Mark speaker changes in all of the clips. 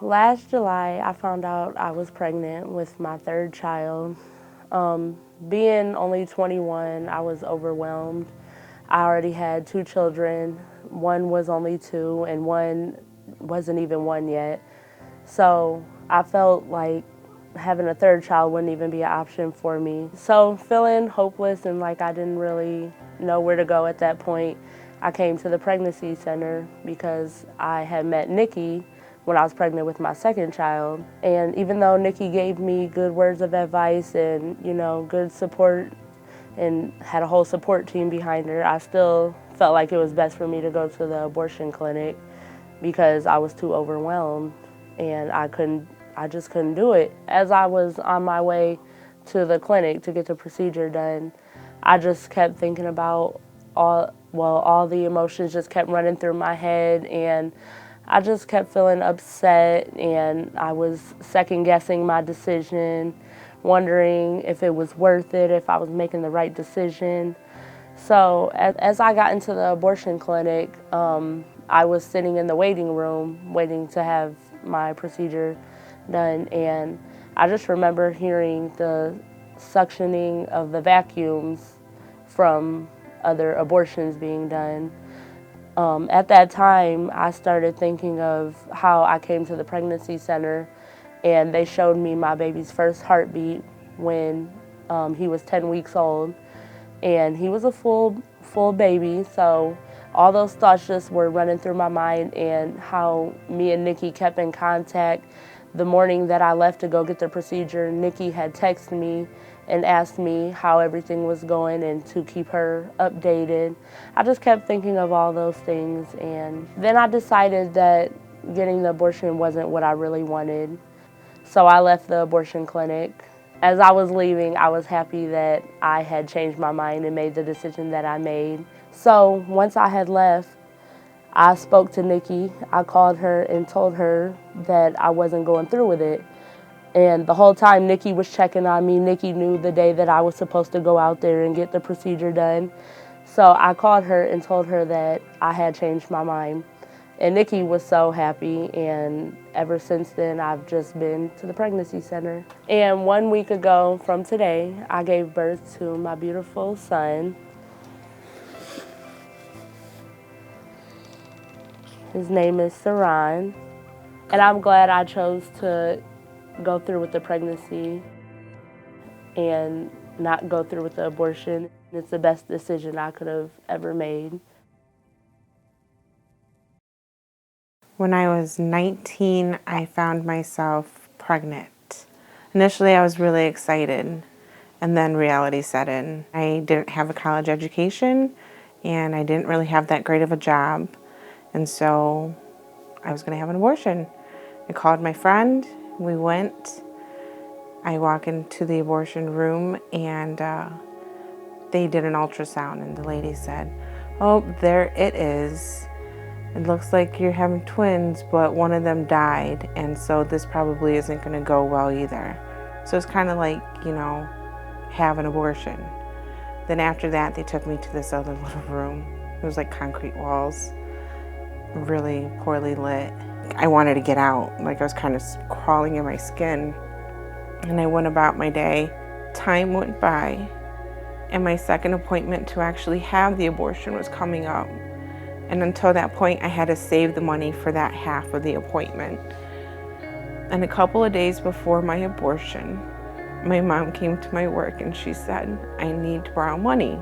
Speaker 1: Last July, I found out I was pregnant with my third child. Being only 21, I was overwhelmed. I already had two children. One was only two, and one wasn't even one yet. So I felt like having a third child wouldn't even be an option for me. So feeling hopeless and like I didn't really know where to go at that point, I came to the pregnancy center because I had met Nikki when I was pregnant with my second child. And even though Nikki gave me good words of advice and, good support and had a whole support team behind her, I still felt like it was best for me to go to the abortion clinic because I was too overwhelmed and I just couldn't do it. As I was on my way to the clinic to get the procedure done, I just kept thinking about all the emotions just kept running through my head, and I just kept feeling upset, and I was second guessing my decision, wondering if it was worth it, if I was making the right decision. So as I got into the abortion clinic, I was sitting in the waiting room waiting to have my procedure done, and I just remember hearing the suctioning of the vacuums from other abortions being done. At that time, I started thinking of how I came to the pregnancy center, and they showed me my baby's first heartbeat when he was 10 weeks old, and he was a full baby. So all those thoughts just were running through my mind, and how me and Nikki kept in contact. The morning that I left to go get the procedure, Nikki had texted me and asked me how everything was going and to keep her updated. I just kept thinking of all those things, and then I decided that getting the abortion wasn't what I really wanted. So I left the abortion clinic. As I was leaving, I was happy that I had changed my mind and made the decision that I made. So once I had left, I spoke to Nikki. I called her and told her that I wasn't going through with it. And the whole time Nikki was checking on me. Nikki knew the day that I was supposed to go out there and get the procedure done. So I called her and told her that I had changed my mind. And Nikki was so happy, and ever since then I've just been to the pregnancy center. And 1 week ago from today, I gave birth to my beautiful son. His name is Saran, and I'm glad I chose to go through with the pregnancy and not go through with the abortion. It's the best decision I could have ever made.
Speaker 2: When I was 19, I found myself pregnant. Initially, I was really excited, and then reality set in. I didn't have a college education, and I didn't really have that great of a job, and so I was going to have an abortion. I called my friend, we went. I walk into the abortion room, and they did an ultrasound, and the lady said, "Oh, there it is. It looks like you're having twins, but one of them died, and so this probably isn't going to go well either." So it's kind of like, have an abortion. Then after that, they took me to this other little room. It was like concrete walls, really poorly lit. I wanted to get out, like I was kind of crawling in my skin. And I went about my day. Time went by, and my second appointment to actually have the abortion was coming up. And until that point, I had to save the money for that half of the appointment. And a couple of days before my abortion, my mom came to my work and she said, "I need to borrow money."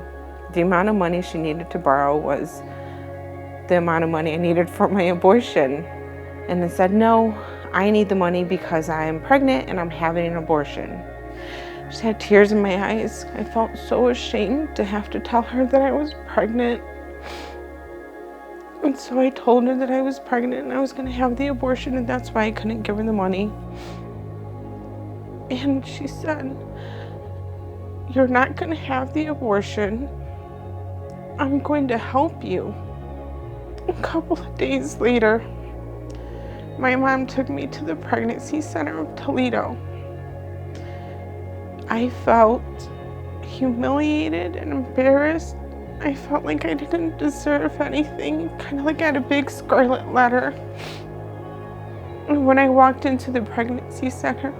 Speaker 2: The amount of money she needed to borrow was the amount of money I needed for my abortion. And I said, "No, I need the money because I am pregnant and I'm having an abortion." I just had tears in my eyes. I felt so ashamed to have to tell her that I was pregnant. And so I told her that I was pregnant and I was going to have the abortion, and that's why I couldn't give her the money. And she said, "You're not going to have the abortion. I'm going to help you." A couple of days later, my mom took me to the pregnancy center of Toledo. I felt humiliated and embarrassed. I felt like I didn't deserve anything, kind of like I had a big scarlet letter. And when I walked into the pregnancy center,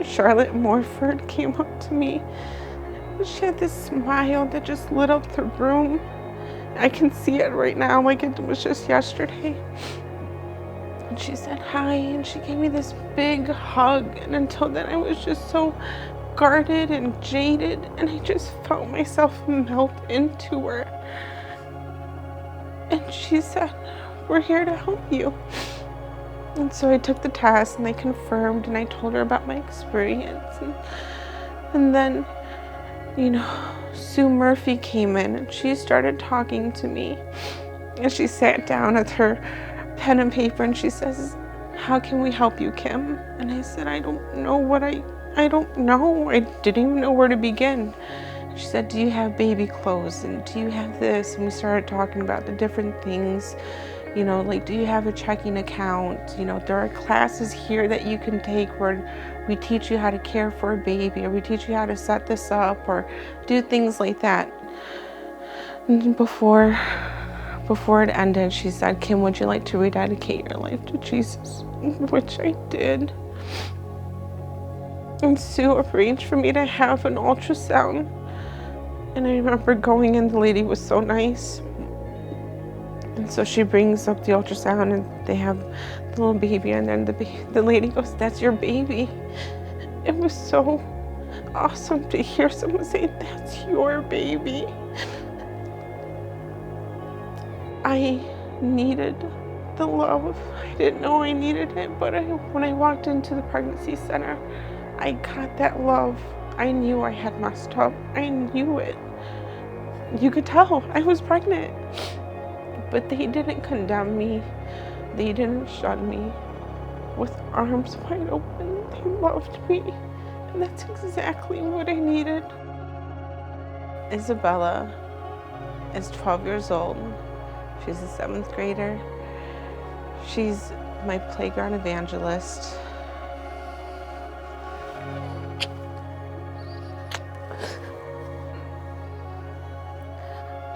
Speaker 2: Charlotte Morford came up to me. She had this smile that just lit up the room. I can see it right now like it was just yesterday. And she said hi, and she gave me this big hug. And until then, I was just so guarded and jaded, and I just felt myself melt into her. And she said, "We're here to help you." And so I took the test, and they confirmed, and I told her about my experience. And then, Sue Murphy came in, and she started talking to me. And she sat down with her pen and paper, and she says, "How can we help you, Kim?" And I said, I don't know. I didn't even know where to begin. She said, "Do you have baby clothes? And do you have this?" And we started talking about the different things, like, do you have a checking account? There are classes here that you can take where we teach you how to care for a baby, or we teach you how to set this up, or do things like that. And before it ended, she said, "Kim, would you like to rededicate your life to Jesus?" Which I did. And Sue arranged for me to have an ultrasound. And I remember going in, the lady was so nice. And so she brings up the ultrasound, and they have the little baby, and then the lady goes, "That's your baby." It was so awesome to hear someone say, "That's your baby." I needed the love. I didn't know I needed it, but when I walked into the pregnancy center, I got that love. I knew I had messed up. I knew it. You could tell I was pregnant. But they didn't condemn me. They didn't shun me. With arms wide open, they loved me. And that's exactly what I needed. Isabella is 12 years old. She's a 7th grader. She's my playground evangelist.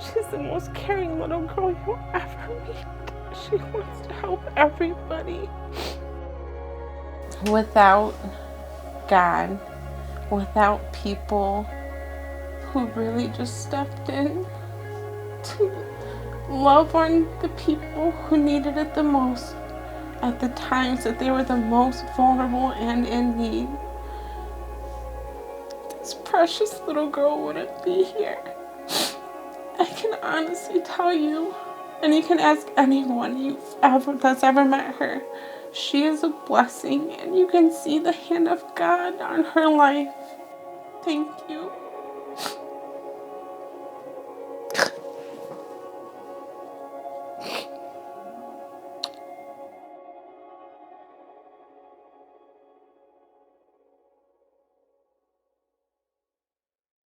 Speaker 2: She's the most caring little girl you'll ever meet. She wants to help everybody. Without God, without people who really just stepped in to love on the people who needed it the most at the times that they were the most vulnerable and in need, this precious little girl wouldn't be here. I can honestly tell you, and you can ask anyone that's ever met her, she is a blessing, and you can see the hand of God on her life. Thank you.